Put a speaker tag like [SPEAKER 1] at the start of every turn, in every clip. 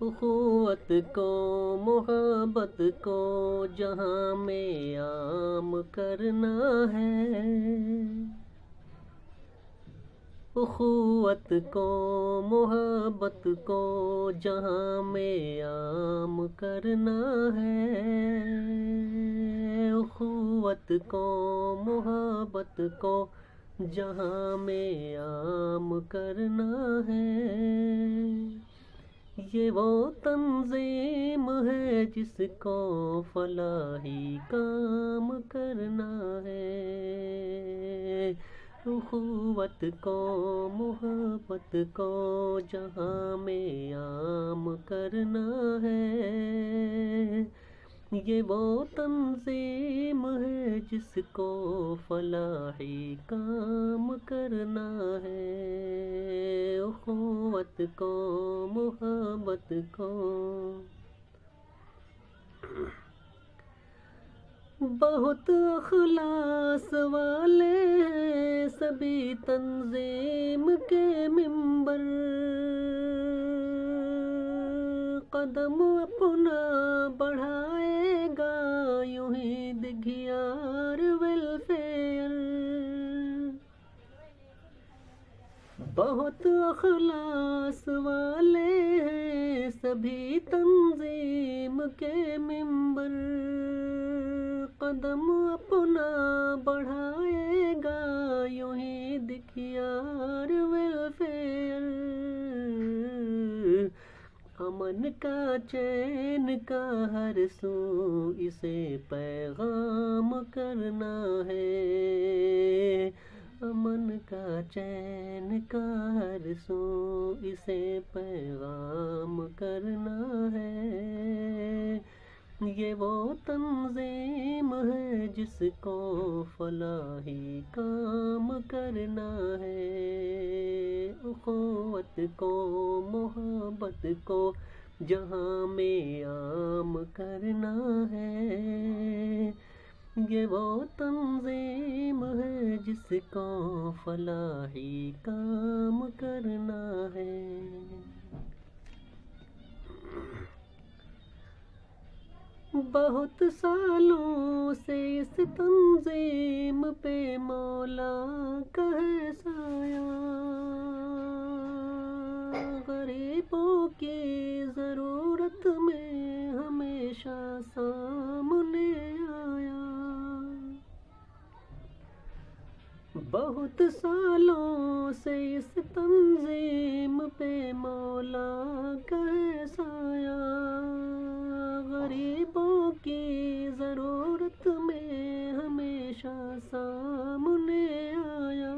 [SPEAKER 1] اخوت کو محبت کو جہاں میں عام کرنا ہے، اخوت کو محبت کو جہاں میں عام کرنا ہے، اخوت کو محبت کو جہاں میں عام کرنا ہے۔ یہ وہ تنظیم ہے جس کو فلاحی کام کرنا ہے، اخوت کو محبت کو جہاں میں عام کرنا ہے۔ یہ وہ تنظیم ہے جس کو فلاحی کام کرنا ہے، اخوت کو محبت کو۔ بہت اخلاص والے ہیں سبھی تنظیم کے ممبر، قدم اپنا بڑھائے گا یوں ہی دگھیار ویلفیئر۔ بہت اخلاص والے ہیں سبھی تنظیم کے ممبر، قدم اپنا بڑھائے گا یوں ہی دکھیار ویلفیئر۔ امن کا چین کا ہر سو اسے پیغام کرنا ہے، امن کا چین کا ہر سو اسے پیغام کرنا ہے۔ یہ وہ تنظیم ہے جس کو فلاحی کام کرنا ہے، اخوت کو محبت کو جہاں میں عام کرنا ہے۔ یہ وہ تنظیم ہے جس کو فلاحی کام کرنا ہے۔ بہت سالوں سے اس تنظیم پہ مولا کا ہے سایہ، غریبوں کی ضرورت میں ہمیشہ سامنے آیا۔ بہت سالوں سے اس تنظیم پہ مولا کا ہے سایہ، غریبوں کی ضرورت میں ہمیشہ سامنے آیا۔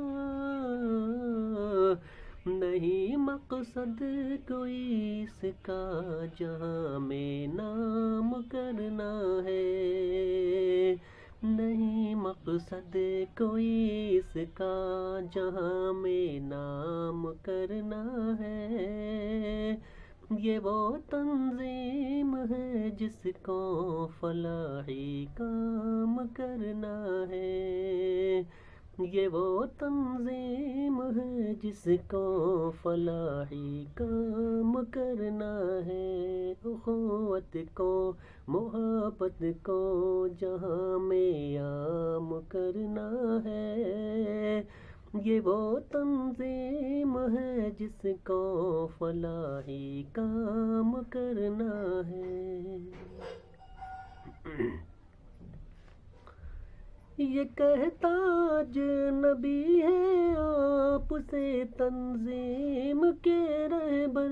[SPEAKER 1] نہیں مقصد کوئی اس کا جہاں میں نام کرنا ہے، نہیں مقصد کوئی اس کا جہاں میں نام کرنا ہے۔ یہ وہ تنظیم ہے جس کو فلاحی کام کرنا ہے، یہ وہ تنظیم ہے جس کو فلاحی کام کرنا ہے، اخوت کو محبت کو جہاں میں عام کرنا ہے۔ یہ وہ تنظیم ہے جس کو فلاحی کام کرنا ہے۔ یہ کہتا اجنبی ہے آپ سے تنظیم کے رہبر،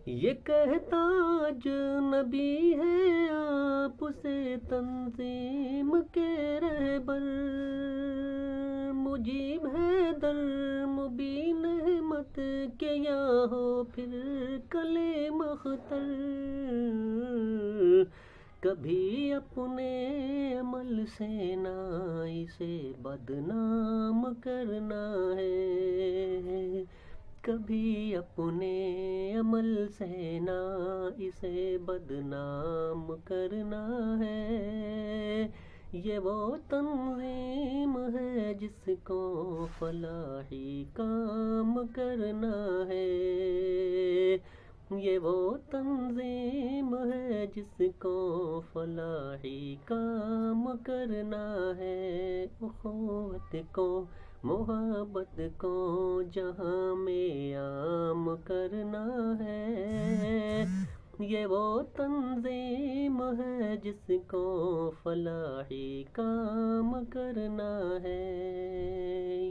[SPEAKER 1] یہ کہتا اجنبی ہے آپ سے تنظیم کے رہبر، مجیب حیدر مبین احمد کہ یا ہو پھر کلیم اختر۔ کبھی اپنے عمل سے نہ اسے بدنام کرنا ہے، کبھی اپنے عمل سے نہ اسے بدنام کرنا ہے۔ یہ وہ تنظیم ہے جس کو فلاحی کام کرنا ہے، یہ وہ تنظیم ہے جس کو فلاحی کام کرنا ہے، اخوت کو محبت کو جہاں میں عام کرنا ہے، یہ وہ تنظیم ہے جس کو فلاحی کام کرنا ہے،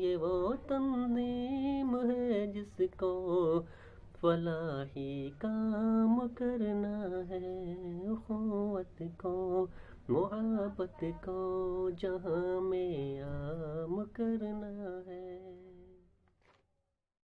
[SPEAKER 1] یہ وہ تنظیم ہے جس کو فلاحی کام کرنا ہے، اخوت کو محبت کو جہاں میں عام کرنا ہے۔